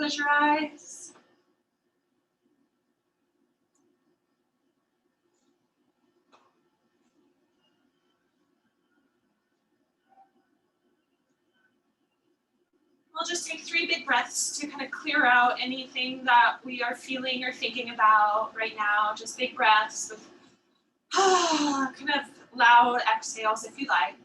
Close your eyes. We'll just take 3 big breaths to kind of clear out anything that we are feeling or thinking about right now. Just big breaths with kind of loud exhales if you like.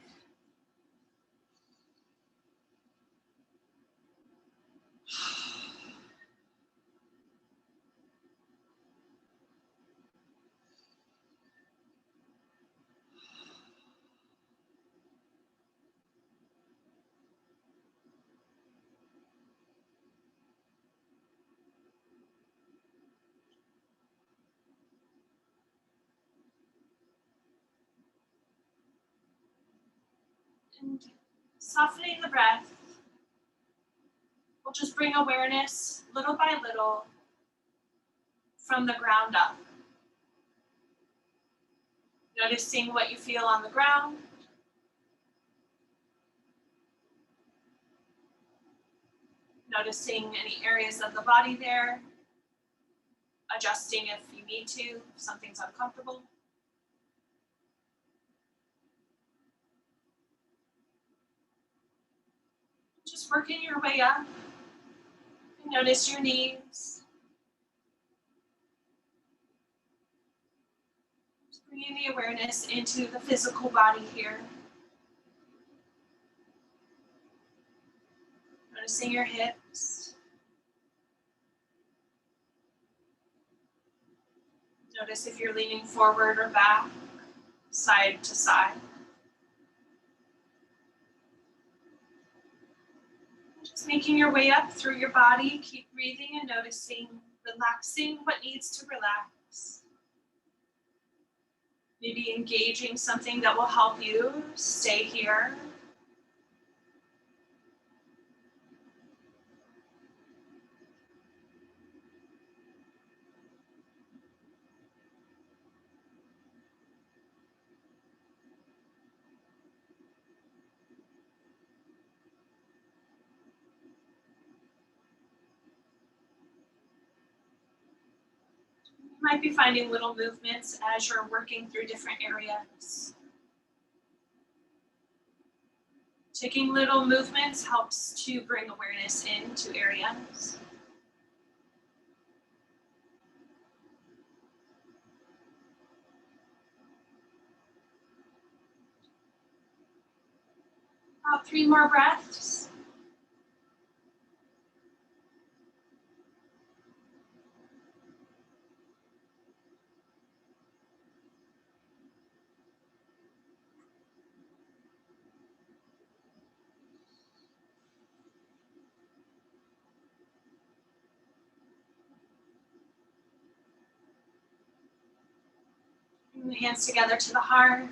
And softening the breath, we'll just bring awareness little by little from the ground up. Noticing what you feel on the ground. Noticing any areas of the body there. Adjusting if you need to, if something's uncomfortable. Just working your way up. Notice your knees. Just bringing the awareness into the physical body here. Noticing your hips. Notice if you're leaning forward or back, side to side. Just making your way up through your body. Keep breathing and noticing, relaxing what needs to relax. Maybe engaging something that will help you stay here. You might be finding little movements as you're working through different areas. Taking little movements helps to bring awareness into areas. About 3 more breaths. Bring the hands together to the heart.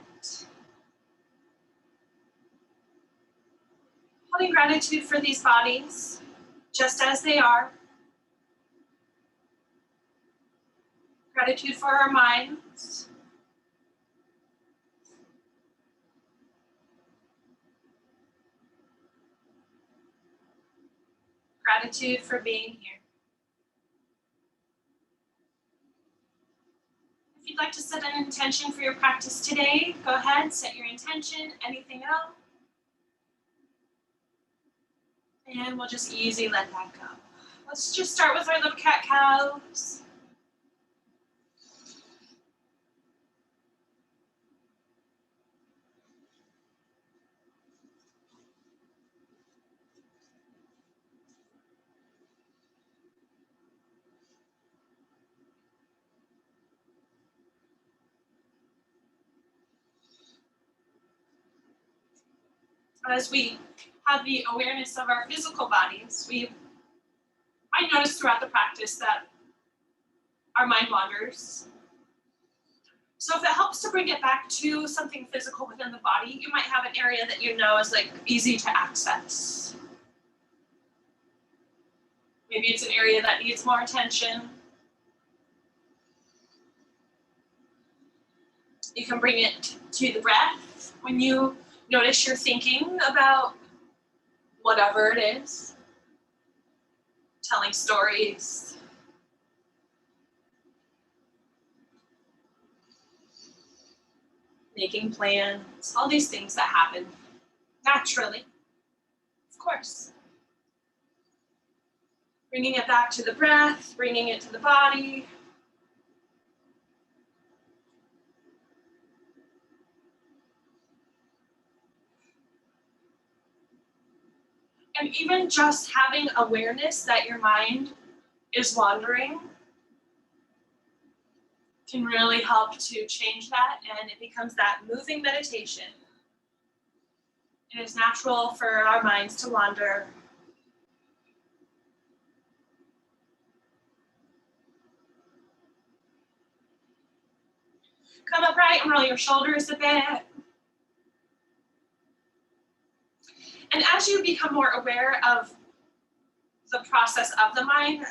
Holding gratitude for these bodies, just as they are. Gratitude for our minds. Gratitude for being here. If you'd like to set an intention for your practice today, go ahead, set your intention, anything else. And we'll just easy let that go. Let's just start with our little cat-cows. As we have the awareness of our physical bodies, we might notice throughout the practice that our mind wanders. So if it helps to bring it back to something physical within the body, you might have an area that you know is like easy to access. Maybe it's an area that needs more attention. You can bring it to the breath. When you notice you're thinking about whatever it is, telling stories, making plans, all these things that happen naturally, of course. Bringing it back to the breath, bringing it to the body. And even just having awareness that your mind is wandering can really help to change that, and it becomes that moving meditation. It is natural for our minds to wander. Come upright and roll your shoulders a bit. And as you become more aware of the process of the mind,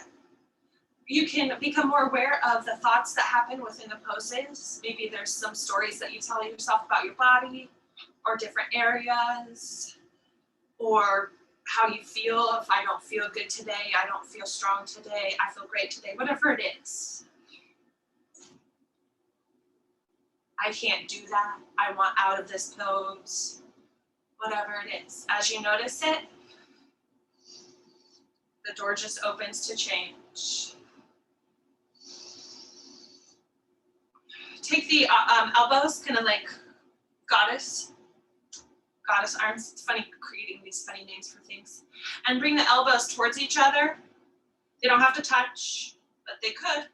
you can become more aware of the thoughts that happen within the poses. Maybe there's some stories that you tell yourself about your body or different areas, or how you feel. If I don't feel good today, I don't feel strong today, I feel great today, whatever it is. I can't do that. I want out of this pose. Whatever it is. As you notice it, the door just opens to change. Take the elbows, kind of like goddess arms. It's funny creating these funny names for things. And bring the elbows towards each other. They don't have to touch, but they could,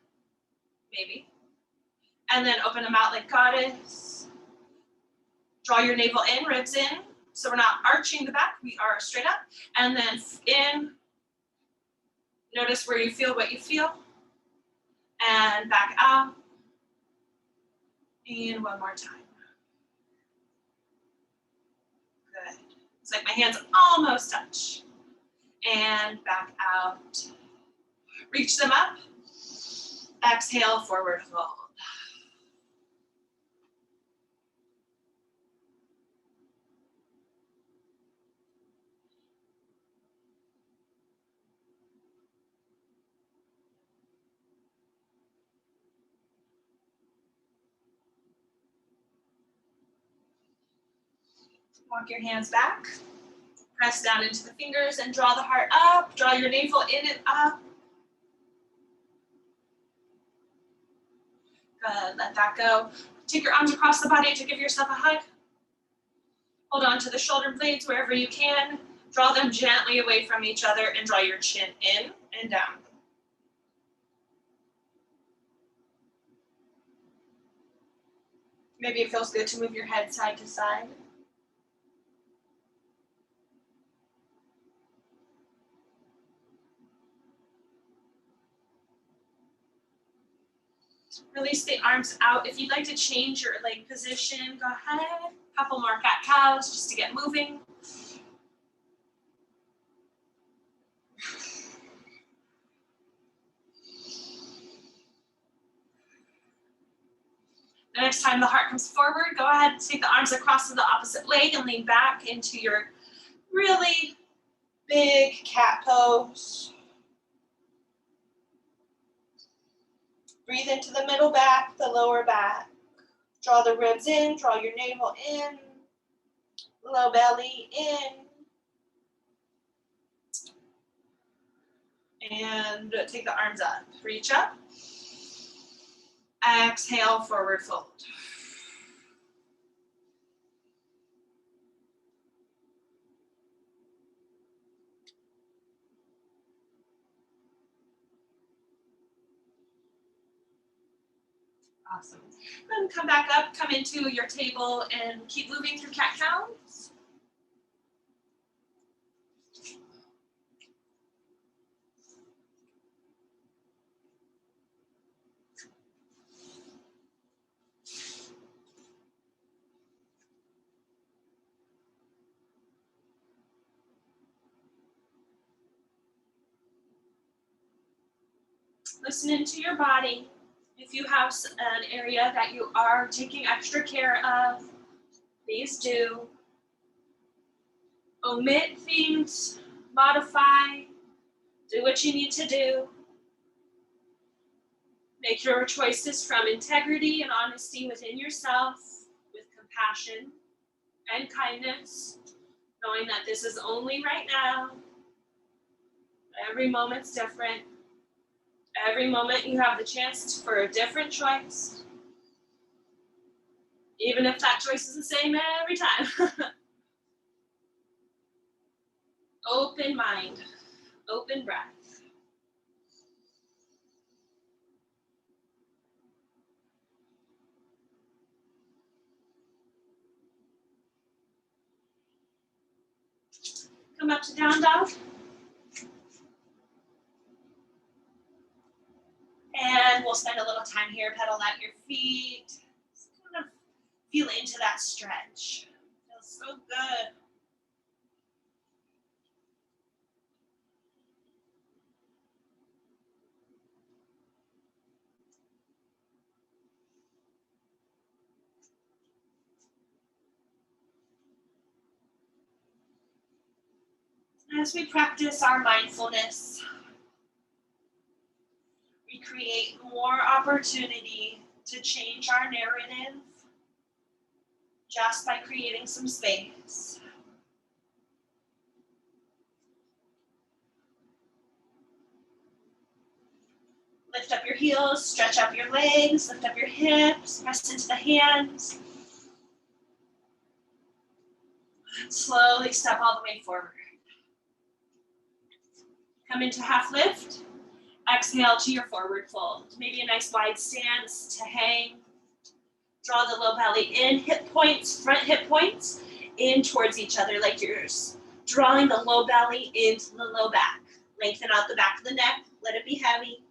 maybe. And then open them out like goddess. Draw your navel in, ribs in. So we're not arching the back, we are straight up. And then in, notice where you feel what you feel. And back out. And one more time. Good. It's like my hands almost touch. And back out. Reach them up. Exhale, forward fold. Walk your hands back. Press down into the fingers and draw the heart up. Draw your navel in and up. Good, let that go. Take your arms across the body to give yourself a hug. Hold on to the shoulder blades wherever you can. Draw them gently away from each other and draw your chin in and down. Maybe it feels good to move your head side to side. Release the arms out. If you'd like to change your leg position, go ahead. A couple more cat-cows just to get moving. The next time the heart comes forward, go ahead and take the arms across to the opposite leg and lean back into your really big cat pose. Breathe into the middle back, the lower back. Draw the ribs in, draw your navel in, low belly in. And take the arms up, reach up. Exhale, forward fold. Awesome. Then come back up, come into your table, and keep moving through cat-cows. Listen into your body. If you have an area that you are taking extra care of, please do. Omit things, modify, Do what you need to do. Make your choices from integrity and honesty within yourself, with compassion and kindness, knowing that this is only right now. Every moment's different. Every moment you have the chance for a different choice, even if that choice is the same every time. Open mind, open breath. Come up to down dog. And we'll spend a little time here, pedal out your feet. Just kind of feel into that stretch. Feels so good. As we practice our mindfulness, we create more opportunity to change our narrative just by creating some space. Lift up your heels, stretch up your legs, lift up your hips, press into the hands. Slowly step all the way forward. Come into half lift. Exhale to your forward fold. Maybe a nice wide stance to hang. Draw the low belly in, hip points, front hip points, in towards each other like yours. Drawing the low belly into the low back. Lengthen out the back of the neck, let it be heavy.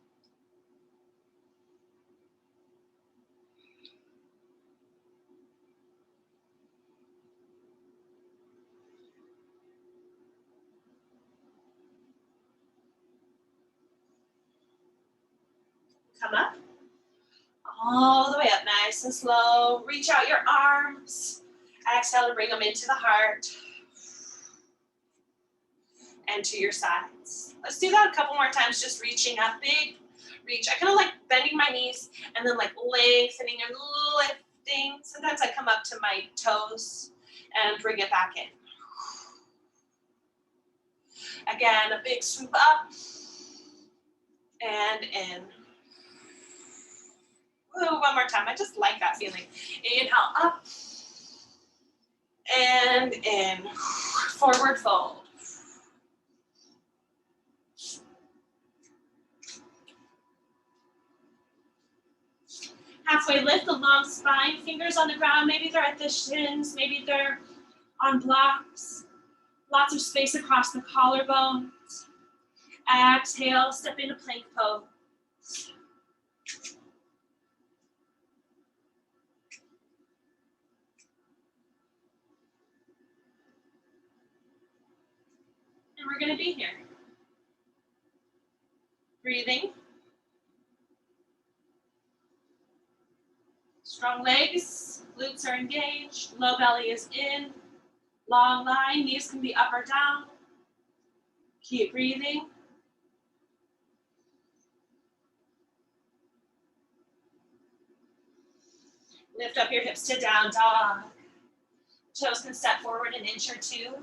Come up. All the way up, nice and slow. Reach out your arms. Exhale to bring them into the heart. And to your sides. Let's do that a couple more times, just reaching up, big reach. I kind of like bending my knees and then like lengthening and lifting. Sometimes I come up to my toes and bring it back in. Again, a big swoop up and in. Ooh, one more time. I just like that feeling. Inhale up and in. Forward fold. Halfway lift, the long spine, fingers on the ground. Maybe they're at the shins, maybe they're on blocks. Lots of space across the collarbones. Exhale, step into plank pose. And we're gonna be here. Breathing. Strong legs, glutes are engaged, low belly is in. Long line, knees can be up or down. Keep breathing. Lift up your hips to down dog. Toes can step forward an inch or two.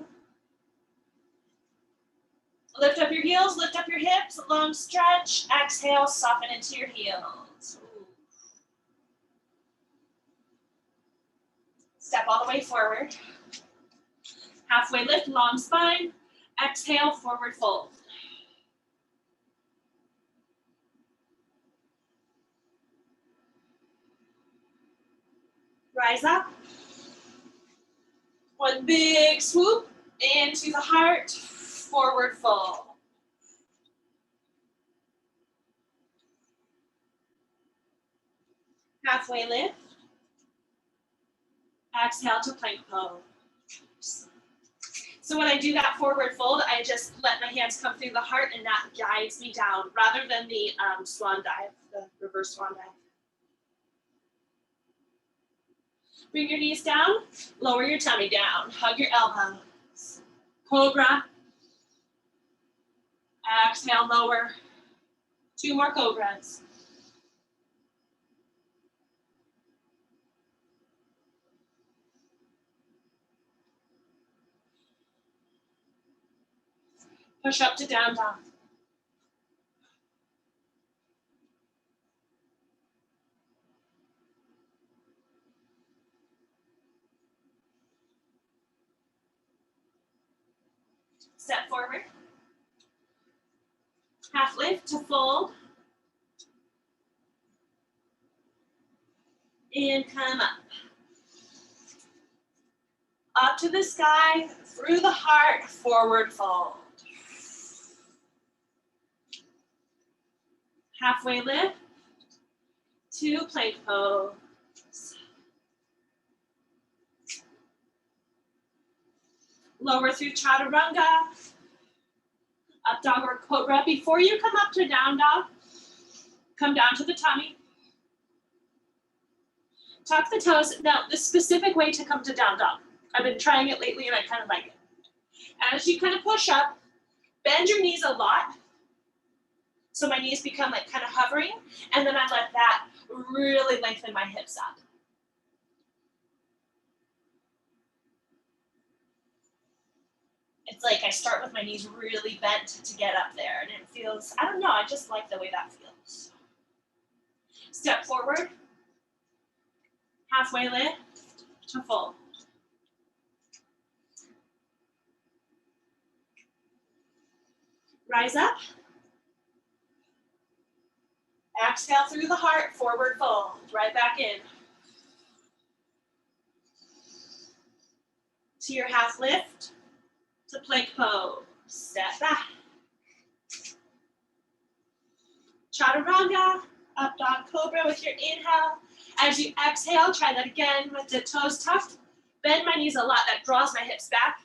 Lift up your heels, lift up your hips, long stretch. Exhale, soften into your heels. Step all the way forward. Halfway lift, long spine. Exhale, forward fold. Rise up. One big swoop into the heart, forward fold. Halfway lift. Exhale to plank pose. So when I do that forward fold, I just let my hands come through the heart and that guides me down rather than the swan dive, the reverse swan dive. Bring your knees down, lower your tummy down, hug your elbows. Cobra. Exhale, lower. 2 more cobras. Push up to down dog. Step forward. Half lift to fold. And come up. Up to the sky, through the heart, forward fold. Halfway lift to plank pose. Lower through chaturanga. Up dog or cobra. Before you come up to down dog, come down to the tummy. Tuck the toes. Now, the specific way to come to down dog. I've been trying it lately and I kind of like it. As you kind of push up, bend your knees a lot. So my knees become like kind of hovering, and then I let that really lengthen my hips up. It's like I start with my knees really bent to get up there, and it feels, I don't know, I just like the way that feels. Step forward, halfway lift to fold. Rise up. Exhale through the heart, forward fold, right back in. To your half lift, to plank pose, step back. Chaturanga, up dog cobra with your inhale. As you exhale, try that again with the toes tucked. Bend my knees a lot, that draws my hips back,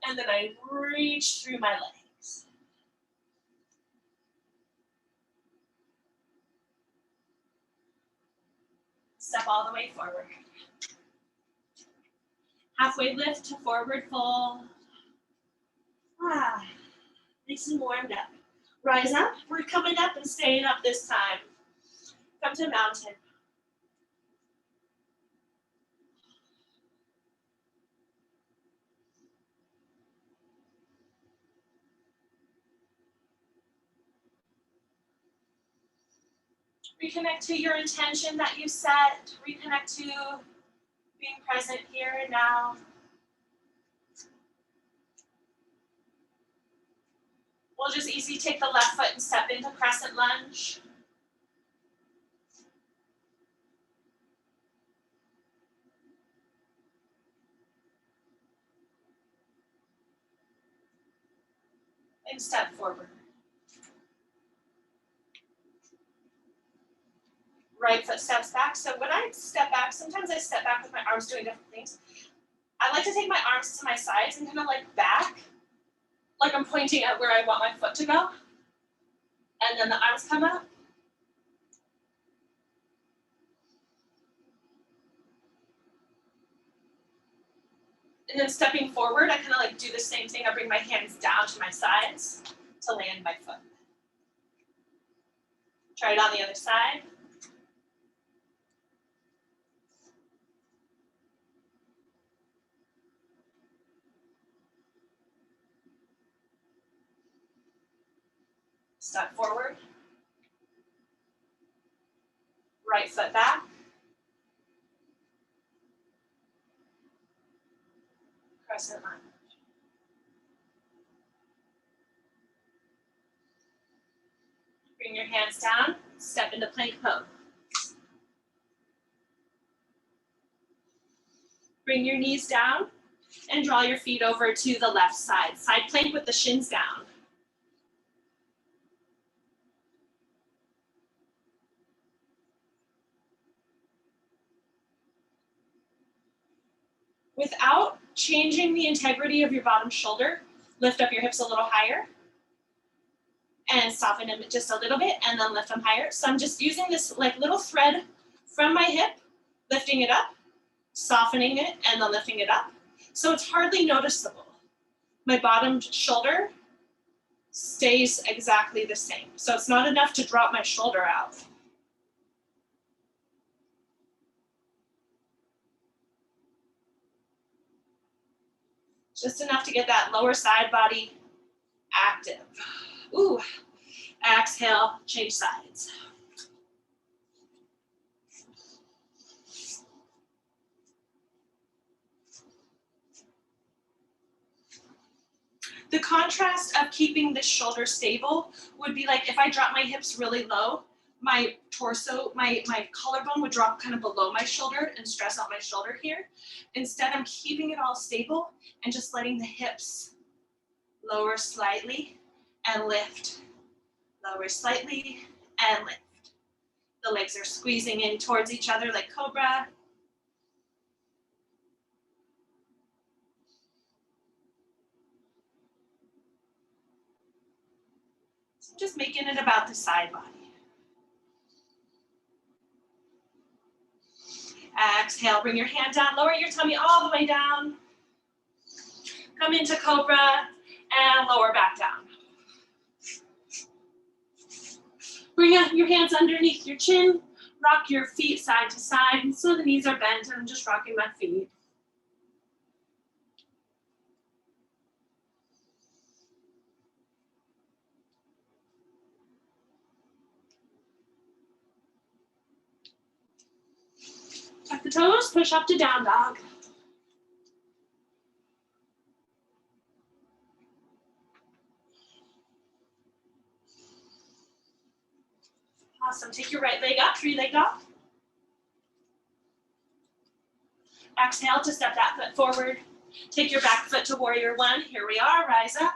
and then I reach through my legs. Step all the way forward. Halfway lift to forward fold. Nice and warmed up. Rise up. We're coming up and staying up this time. Come to mountain. Reconnect to your intention that you set. Reconnect to being present here and now. We'll just easy take the left foot and step into crescent lunge. And step forward. Right foot steps back. So when I step back, sometimes I step back with my arms doing different things. I like to take my arms to my sides and kind of like back, like I'm pointing at where I want my foot to go. And then the arms come up. And then stepping forward, I kind of like do the same thing. I bring my hands down to my sides to land my foot. Try it on the other side. Step forward. Right foot back. Crescent lunge. Bring your hands down, step into plank pose. Bring your knees down and draw your feet over to the left side. Side plank with the shins down. Without changing the integrity of your bottom shoulder, lift up your hips a little higher and soften them just a little bit and then lift them higher. So I'm just using this like little thread from my hip, lifting it up, softening it, and then lifting it up. So it's hardly noticeable. My bottom shoulder stays exactly the same. So it's not enough to drop my shoulder out. Just enough to get that lower side body active. Ooh, exhale, change sides. The contrast of keeping the shoulder stable would be like if I drop my hips really low, my torso, my collarbone would drop kind of below my shoulder and stress out my shoulder here. Instead, I'm keeping it all stable and just letting the hips lower slightly and lift. Lower slightly and lift. The legs are squeezing in towards each other like cobra. So just making it about the side body. Exhale, bring your hand down, lower your tummy all the way down. Come into cobra and lower back down. Bring your hands underneath your chin, rock your feet side to side, so the knees are bent, and I'm just rocking my feet. Tuck the toes, push up to down dog. Awesome, take your right leg up, 3-leg dog. Exhale to step that foot forward. Take your back foot to warrior one. Here we are, rise up.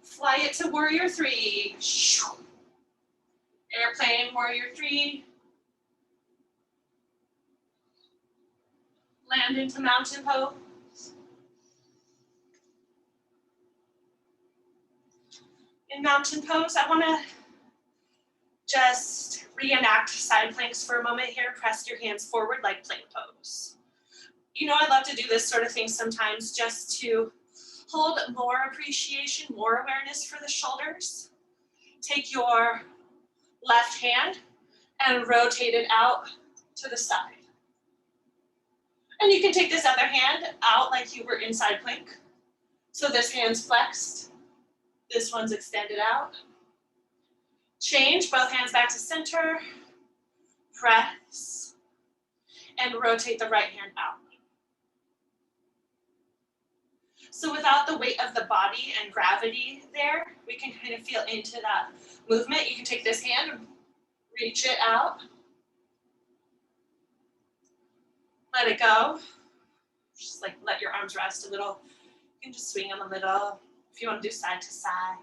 Fly it to warrior three. Airplane, warrior three. Land into mountain pose. In mountain pose, I want to just reenact side planks for a moment here. Press your hands forward like plank pose. You know, I love to do this sort of thing sometimes just to hold more appreciation, more awareness for the shoulders. Take your left hand and rotate it out to the side. And you can take this other hand out like you were in side plank. So this hand's flexed, this one's extended out. Change, both hands back to center, press, and rotate the right hand out. So without the weight of the body and gravity there, we can kind of feel into that movement. You can take this hand and reach it out. Let it go. Just like let your arms rest a little. You can just swing them a little if you want to do side to side.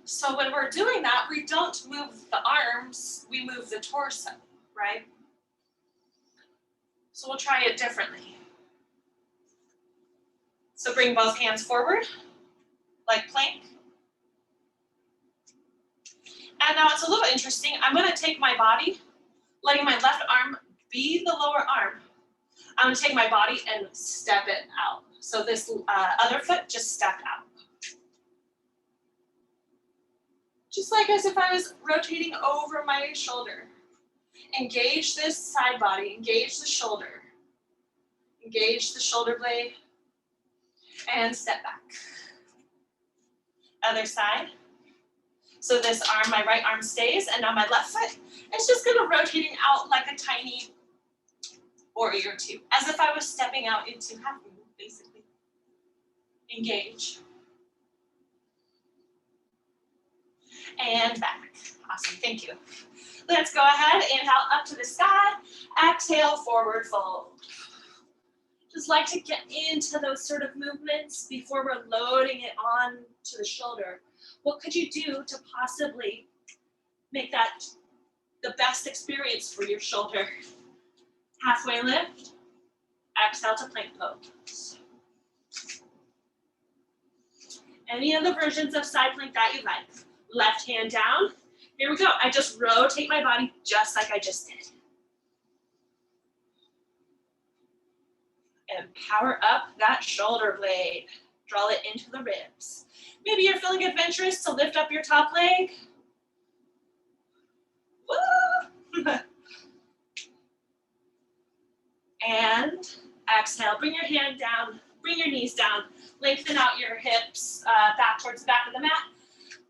So when we're doing that, we don't move the arms, we move the torso, right? So we'll try it differently. So bring both hands forward, like plank. And now it's a little interesting. I'm going to take my body, letting my left arm be the lower arm. I'm going to take my body and step it out. So this other foot just stepped out. Just like as if I was rotating over my shoulder. Engage this side body, engage the shoulder. Engage the shoulder blade. And step back. Other side. So this arm, my right arm stays, and now my left foot is just gonna rotating out like a tiny warrior two, as if I was stepping out into half moon, basically. Engage. And back. Awesome, thank you. Let's go ahead, inhale up to the sky, exhale, forward fold. Just like to get into those sort of movements before we're loading it on to the shoulder. What could you do to possibly make that the best experience for your shoulder? Halfway lift, exhale to plank pose. Any of the versions of side plank that you like. Left hand down. Here we go. I just rotate my body just like I just did. And power up that shoulder blade. Draw it into the ribs. Maybe you're feeling adventurous to lift up your top leg. Woo! And exhale, bring your hand down, bring your knees down, lengthen out your hips back towards the back of the mat.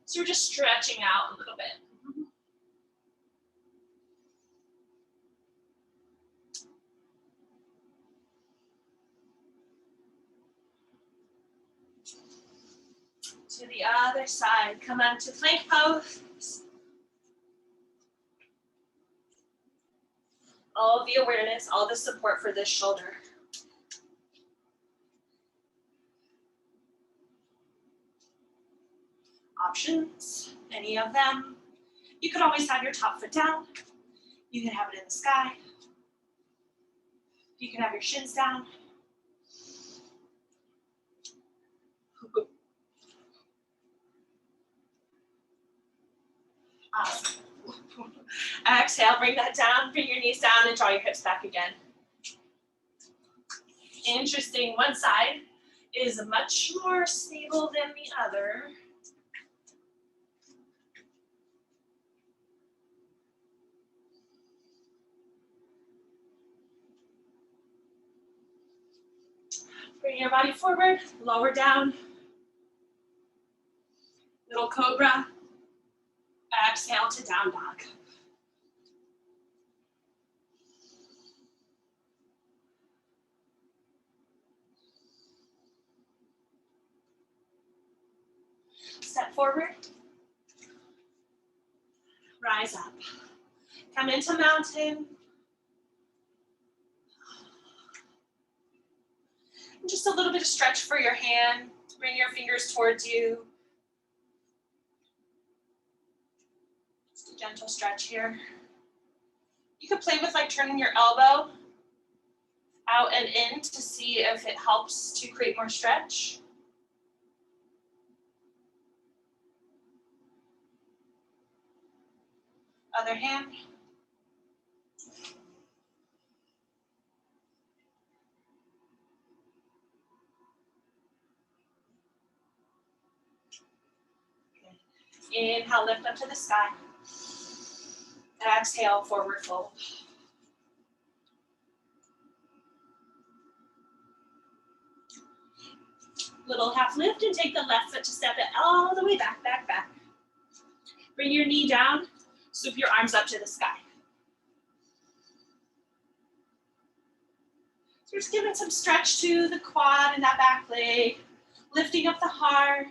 So we're just stretching out a little bit. To the other side, come on to plank pose. All the awareness, all the support for this shoulder. Options, any of them. You could always have your top foot down. You can have it in the sky. You can have your shins down. Awesome. Exhale, bring that down, bring your knees down and draw your hips back again. Interesting, one side is much more stable than the other. Bring your body forward, lower down. Little cobra. Exhale to down dog. Step forward. Rise up. Come into mountain. And just a little bit of stretch for your hand. Bring your fingers towards you. Just a gentle stretch here. You could play with like turning your elbow out and in to see if it helps to create more stretch. Other hand. Inhale, lift up to the sky. Exhale, forward fold. Little half lift and take the left foot to step it all the way back, back, back. Bring your knee down, swoop your arms up to the sky. So we're just giving some stretch to the quad and that back leg, lifting up the heart.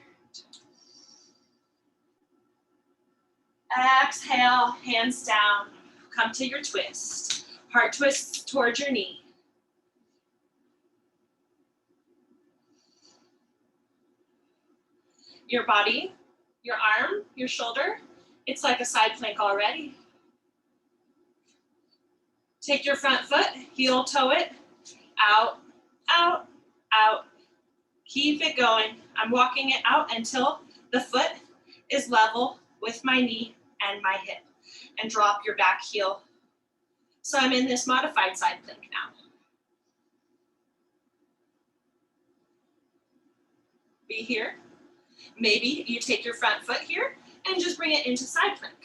Exhale, hands down, come to your twist. Heart twist towards your knee. Your body, your arm, your shoulder, it's like a side plank already. Take your front foot, heel toe it, out, out, out. Keep it going. I'm walking it out until the foot is level with my knee and my hip. And drop your back heel. So I'm in this modified side plank now. Be here. Maybe you take your front foot here and just bring it into side plank.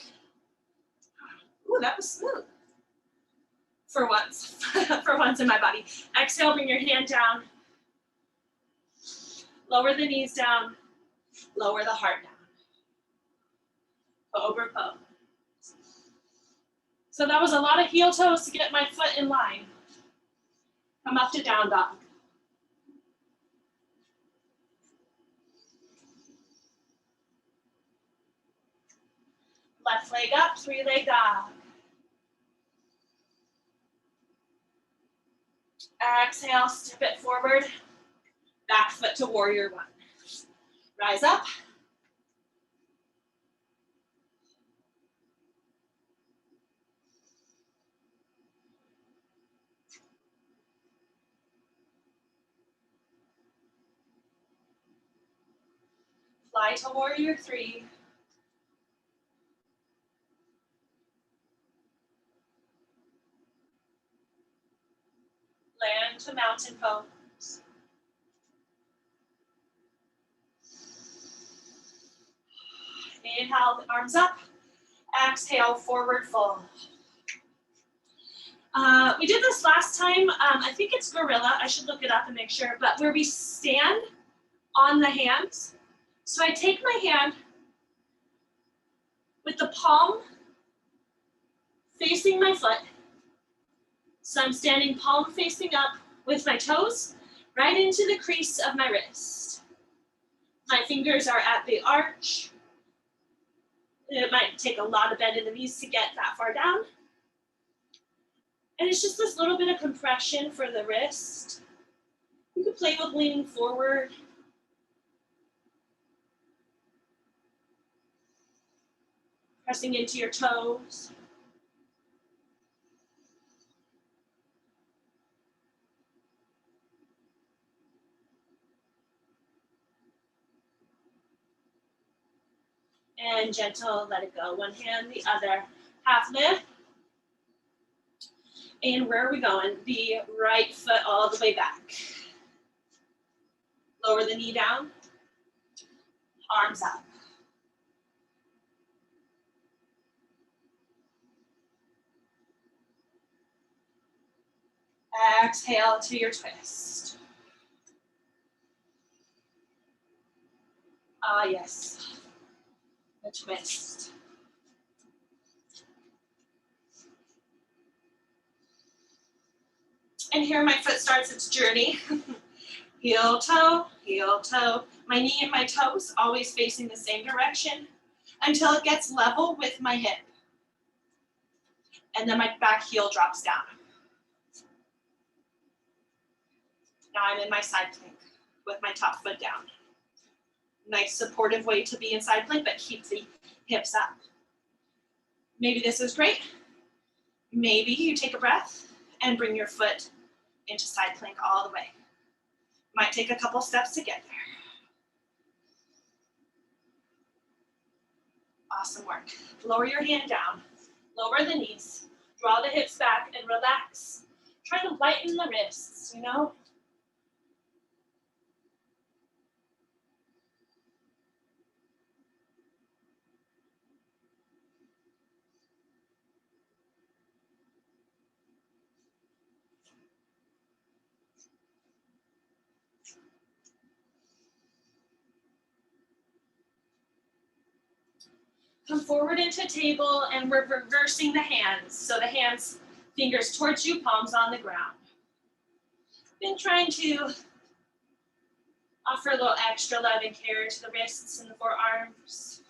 Ooh, that was smooth. For once, for once in my body. Exhale, bring your hand down. Lower the knees down. Lower the heart down. Cobra pose. So that was a lot of heel toes to get my foot in line. Come up to down dog. Left leg up, 3-leg dog. Exhale, step it forward. Back foot to warrior one. Rise up. Fly to warrior three. Land to mountain pose. Inhale, the arms up. Exhale, forward fold. We did this last time. I think it's gorilla. I should look it up and make sure. But where we stand on the hands. So I take my hand with the palm facing my foot. So I'm standing palm facing up with my toes right into the crease of my wrist. My fingers are at the arch. It might take a lot of bend in the knees to get that far down. And it's just this little bit of compression for the wrist. You can play with leaning forward. Pressing into your toes. And gentle, let it go. One hand, the other. Half lift. And where are we going? The right foot all the way back. Lower the knee down. Arms up. Exhale to your twist. Ah, yes. The twist. And here my foot starts its journey. Heel, toe, heel, toe. My knee and my toes always facing the same direction until it gets level with my hip. And then my back heel drops down. Now I'm in my side plank with my top foot down. Nice supportive way to be in side plank, but keep the hips up. Maybe this is great. Maybe you take a breath and bring your foot into side plank all the way. Might take a couple steps to get there. Awesome work. Lower your hand down. Lower the knees. Draw the hips back and relax. Try to lighten the wrists, you know? Come forward into table and we're reversing the hands. So the hands, fingers towards you, palms on the ground. Been trying to offer a little extra love and care to the wrists and the forearms.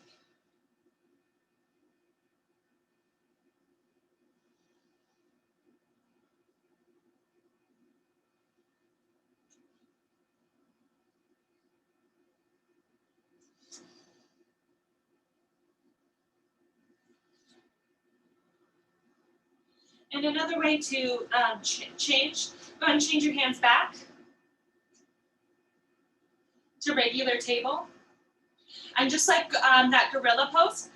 And another way to change, go ahead and change your hands back to regular table. And just like that gorilla pose,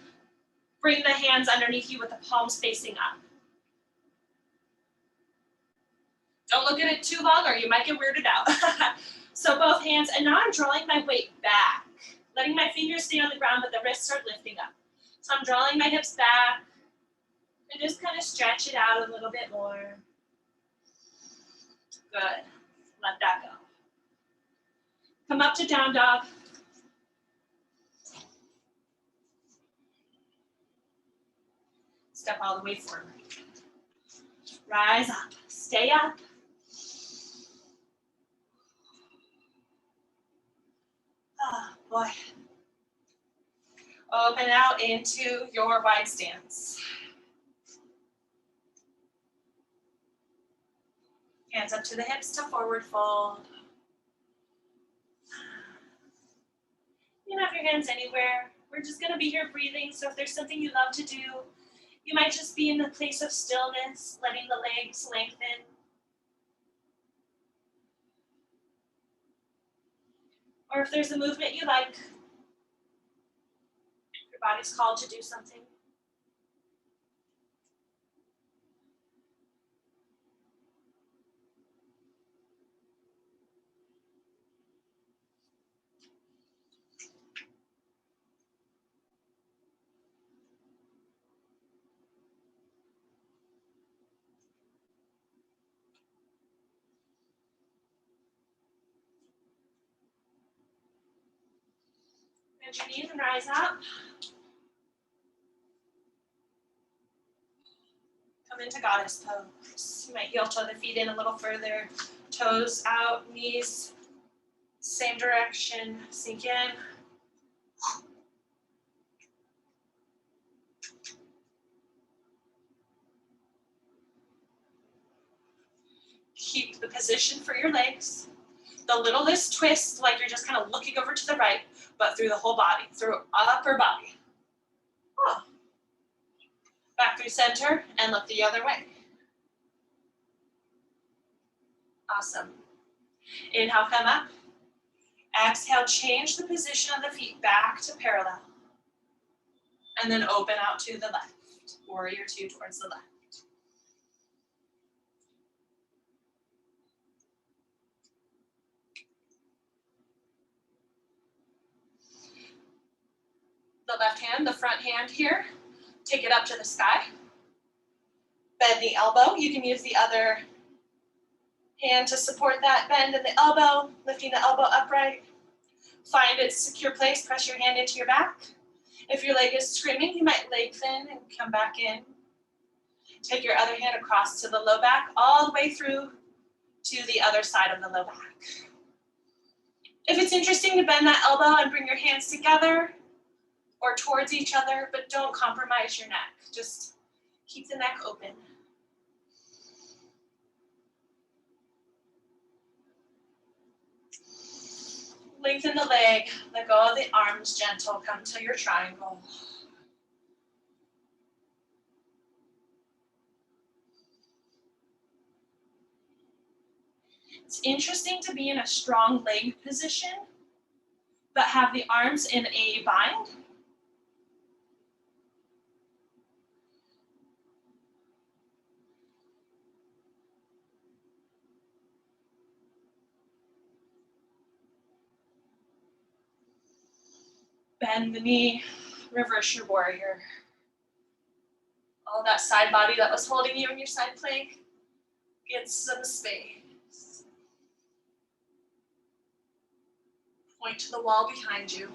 bring the hands underneath you with the palms facing up. Don't look at it too long or you might get weirded out. So both hands, and now I'm drawing my weight back, letting my fingers stay on the ground, but the wrists start lifting up. So I'm drawing my hips back, and just kind of stretch it out a little bit more. Good. Let that go. Come up to down dog. Step all the way forward. Rise up. Stay up. Oh, boy. Open out into your wide stance. Hands up to the hips to forward fold. You can have your hands anywhere. We're just gonna be here breathing, so if there's something you love to do, you might just be in a place of stillness, letting the legs lengthen. Or if there's a movement you like, body's called to do something. Bend your knees and rise up. Come into goddess pose. You might heel toe the feet in a little further. Toes out, knees same direction. Sink in. Keep the position for your legs. The littlest twist, like you're just kind of looking over to the right, but through the whole body, through upper body. Oh. Back through center and look the other way. Awesome. Inhale, come up. Exhale, change the position of the feet back to parallel. And then open out to the left. Warrior two towards the left. The left hand, the front hand here, take it up to the sky. Bend the elbow. You can use the other hand to support that bend in the elbow, lifting the elbow upright. Find its secure place, press your hand into your back. If your leg is screaming, you might lengthen and come back in. Take your other hand across to the low back, all the way through to the other side of the low back. If it's interesting to bend that elbow and bring your hands together or towards each other, but don't compromise your neck. Just keep the neck open. Lengthen the leg, let go of the arms, gentle, come to your triangle. It's interesting to be in a strong leg position, but have the arms in a bind. Bend the knee, reverse your warrior. All that side body that was holding you in your side plank, get some space. Point to the wall behind you.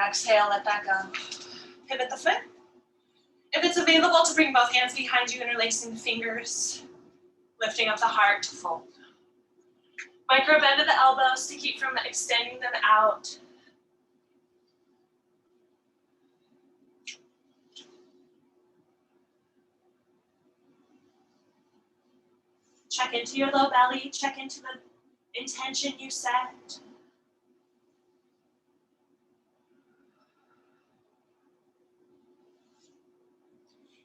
Exhale, let that go. Pivot the foot. If it's available, to bring both hands behind you, interlacing the fingers, lifting up the heart to fold. Micro bend of the elbows to keep from extending them out. Check into your low belly, check into the intention you set.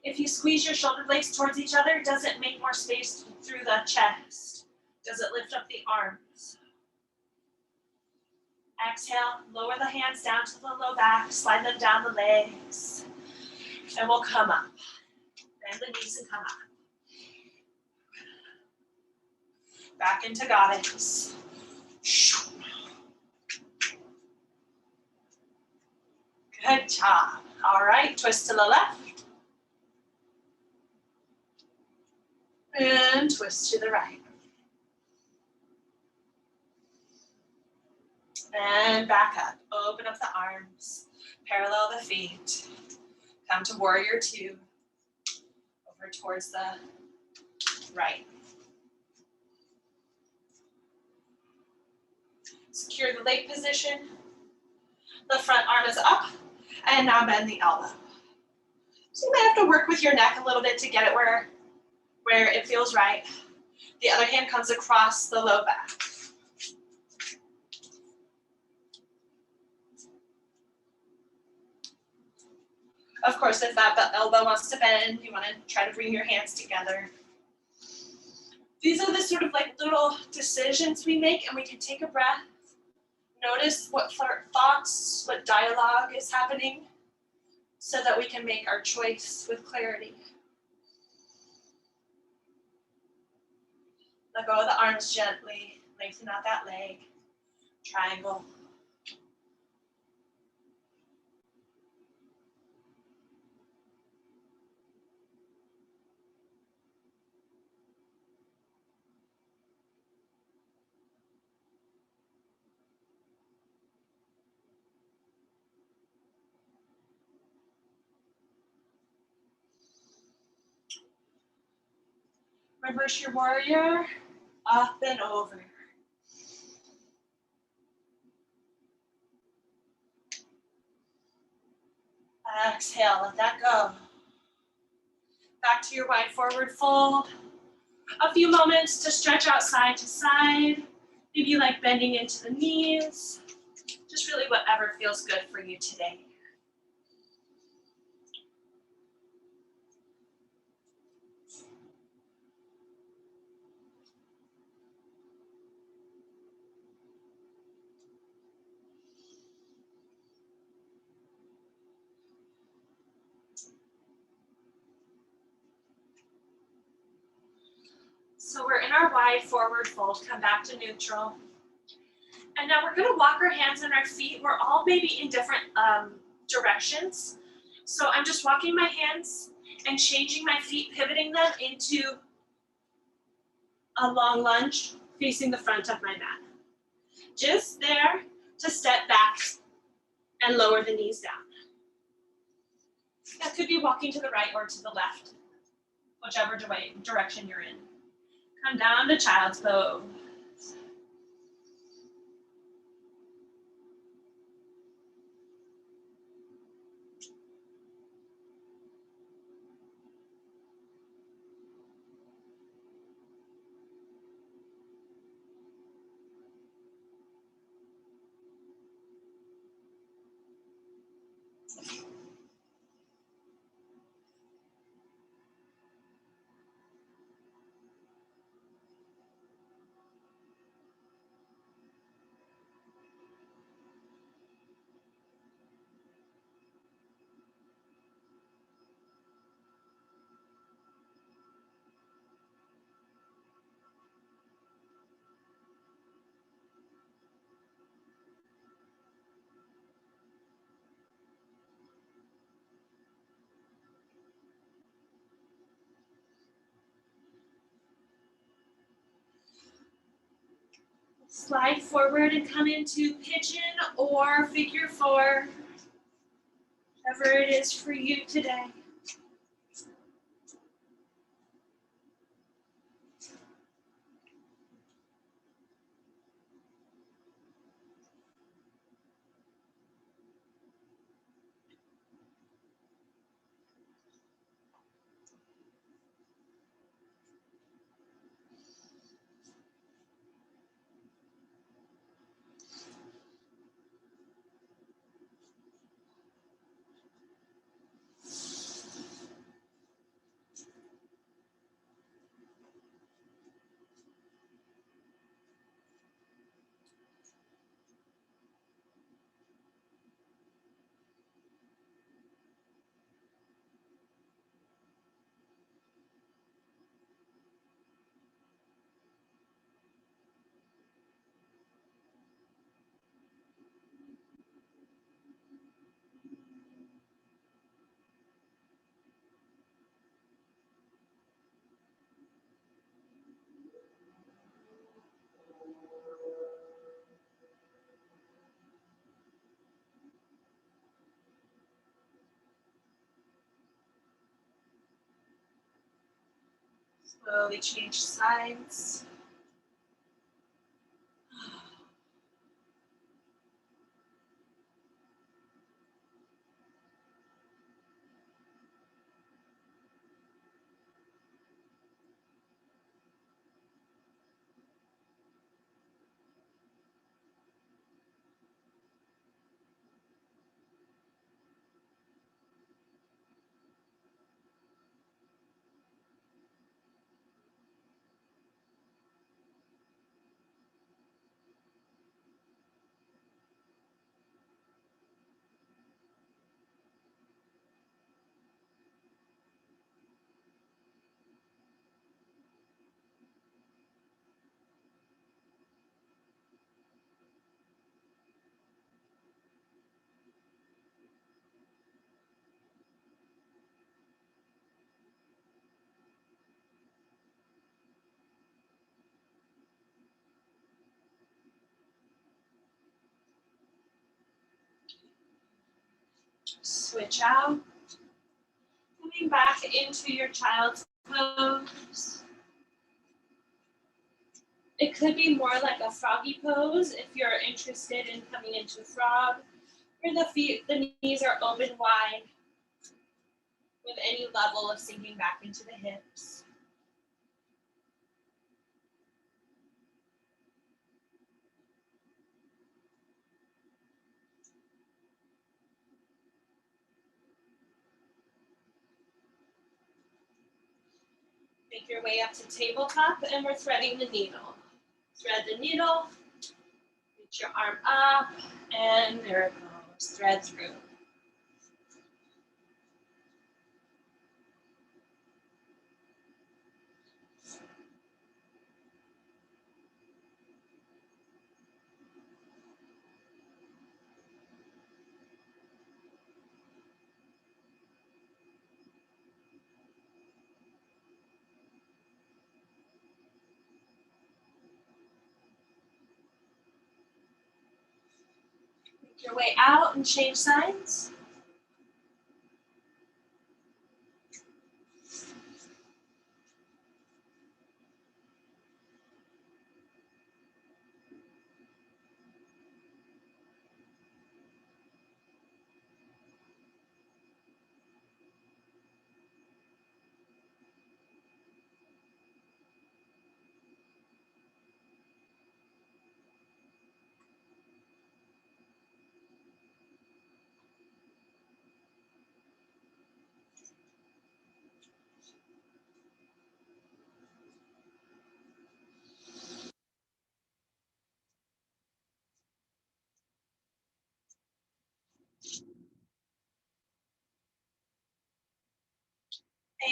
If you squeeze your shoulder blades towards each other, does it make more space through the chest? Does it lift up the arms? Exhale, lower the hands down to the low back, slide them down the legs, and we'll come up. Bend the knees and come up. Back into goddess. Good job. All right, twist to the left. And twist to the right. And back up. Open up the arms. Parallel the feet. Come to warrior two. Over towards the right. Secure the leg position. The front arm is up. And now bend the elbow. So you might have to work with your neck a little bit to get it where it feels right. The other hand comes across the low back. Of course, if that elbow wants to bend, you want to try to bring your hands together. These are the sort of like little decisions we make, and we can take a breath, Notice what thoughts, what dialogue is happening so that we can make our choice with clarity. Let go of the arms gently, lengthen out that leg, triangle. Reverse your warrior, up and over. Exhale, let that go. Back to your wide forward fold. A few moments to stretch out side to side. Maybe you like bending into the knees. Just really whatever feels good for you today. So we're in our wide forward fold, come back to neutral. And now we're gonna walk our hands and our feet. We're all maybe in different directions. So I'm just walking my hands and changing my feet, pivoting them into a long lunge facing the front of my mat. Just there to step back and lower the knees down. That could be walking to the right or to the left, whichever direction you're in. Come down to child's pose. Slide forward and come into pigeon or figure four, whatever it is for you today. Slowly change sides. switch out. Coming back into your child's pose. It could be more like a froggy pose if you're interested in coming into frog, where the knees are open wide with any level of sinking back into the hips. Make your way up to tabletop, and we're threading the needle. Thread the needle, reach your arm up, and there it goes, thread through. Make your way out and change sides.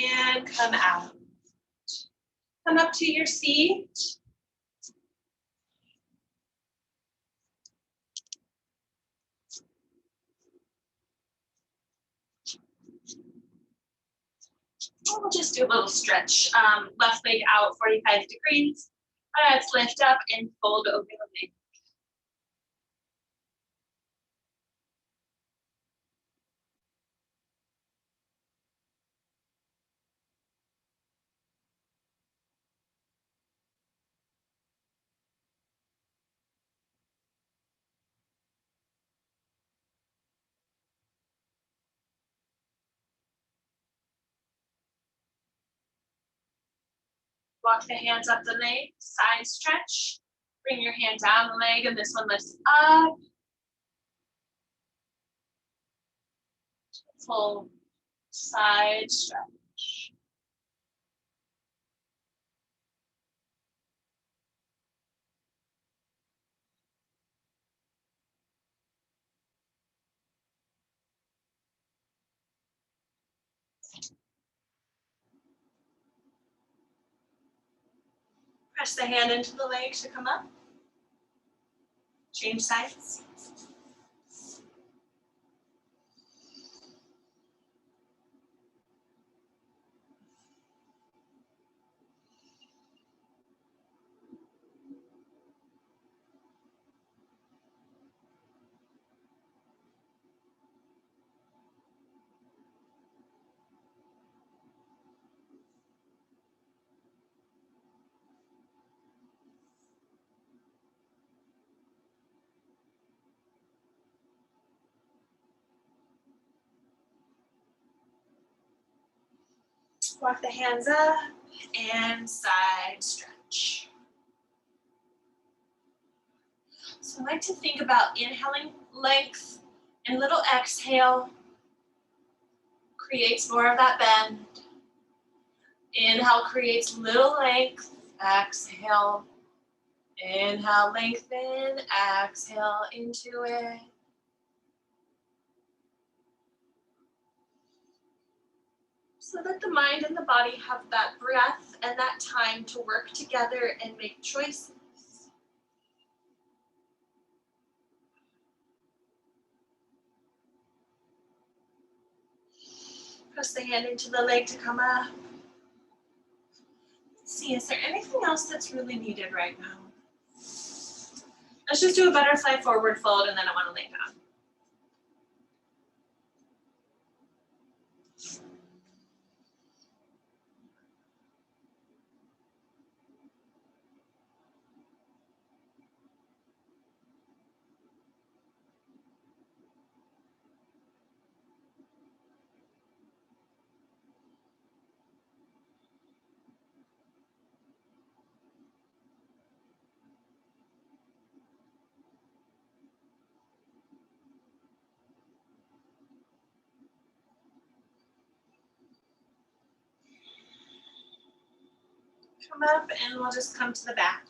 And come out. Come up to your seat. We'll just do a little stretch. Left leg out 45 degrees. Let's lift up and fold over the leg. Walk the hands up the leg, side stretch. Bring your hand down the leg, and this one lifts up. Full side stretch. Press the hand into the leg to come up. Change sides. Walk the hands up and side stretch. So I like to think about inhaling length and little exhale creates more of that bend. Inhale creates little length, exhale. Inhale, lengthen, exhale into it. So that the mind and the body have that breath and that time to work together and make choices. Press the hand into the leg to come up. Let's see, is there anything else that's really needed right now? Let's just do a butterfly forward fold, and then I want to lay down. Come up and we'll just come to the back.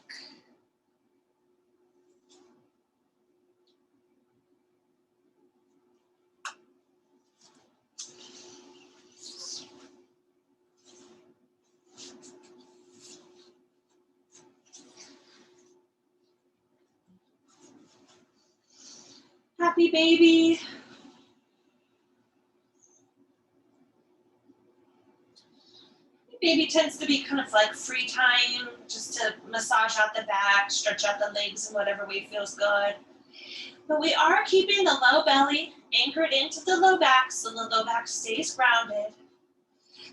Happy baby. Baby tends to be kind of like free time, just to massage out the back, stretch out the legs in whatever way feels good. But we are keeping the low belly anchored into the low back so the low back stays grounded.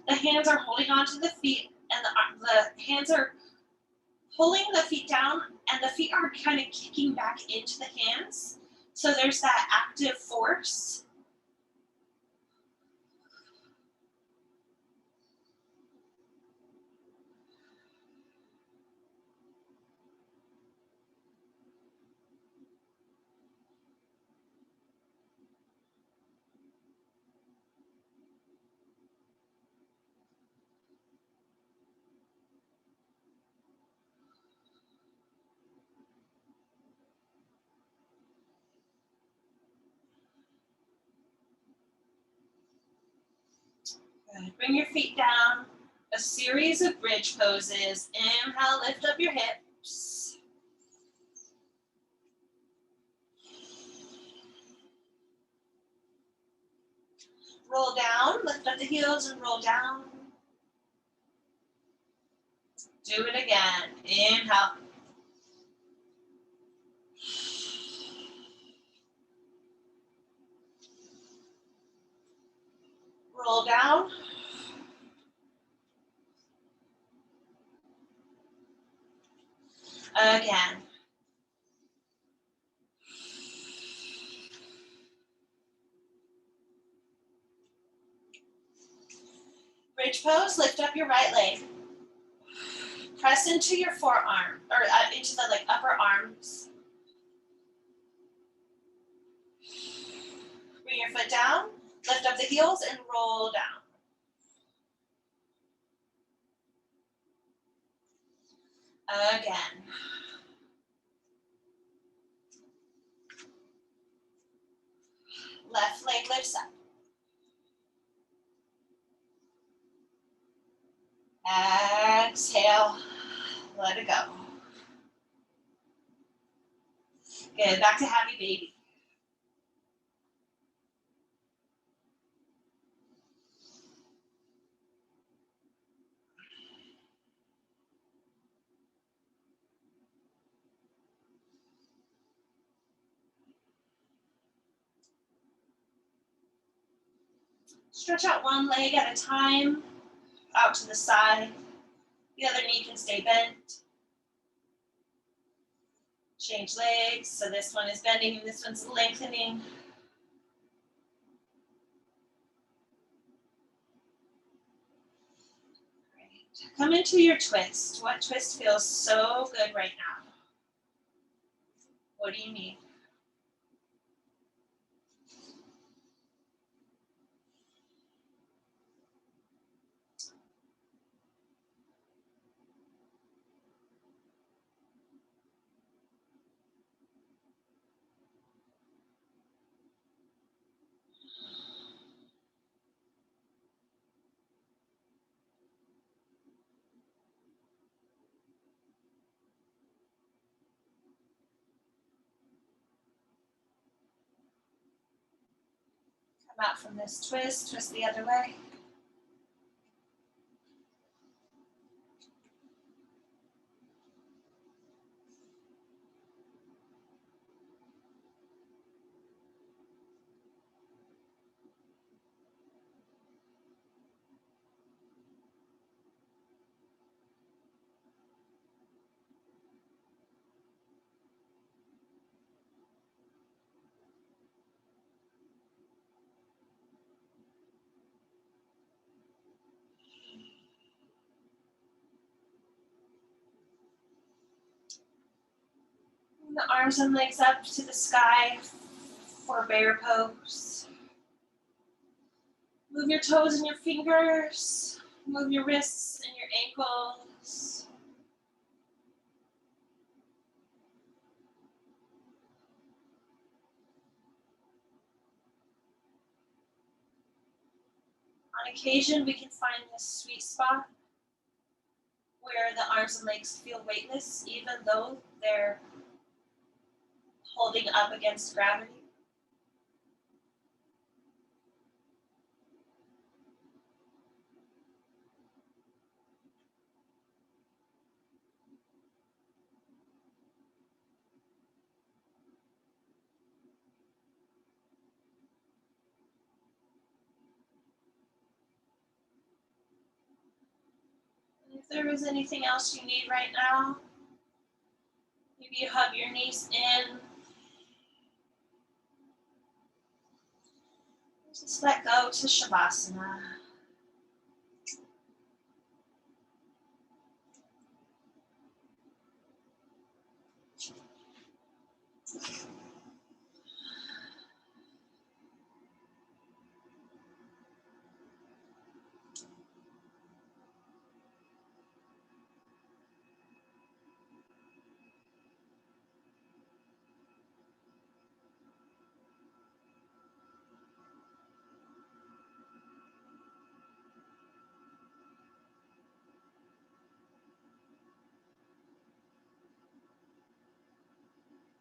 The hands are holding onto the feet and the hands are pulling the feet down and the feet are kind of kicking back into the hands. So there's that active force. Good. Bring your feet down. A series of bridge poses. Inhale, lift up your hips. Roll down, lift up the heels and roll down. Do it again. Inhale. Roll down. Again. Bridge pose, lift up your right leg. Press into your forearm, or into the upper arms. Bring your foot down, lift up the heels and roll down. Again. Left leg lifts up. Exhale, let it go. Good, back to happy baby. Stretch out one leg at a time, out to the side. The other knee can stay bent. Change legs, so this one is bending and this one's lengthening. Great. Come into your twist. What twist feels so good right now? What do you need? Come out from this twist, twist the other way. The arms and legs up to the sky for bear pose. Move your toes and your fingers. Move your wrists and your ankles. On occasion, we can find this sweet spot where the arms and legs feel weightless, even though they're holding up against gravity. If there is anything else you need right now, maybe you hug your knees in. Just let go to Shavasana.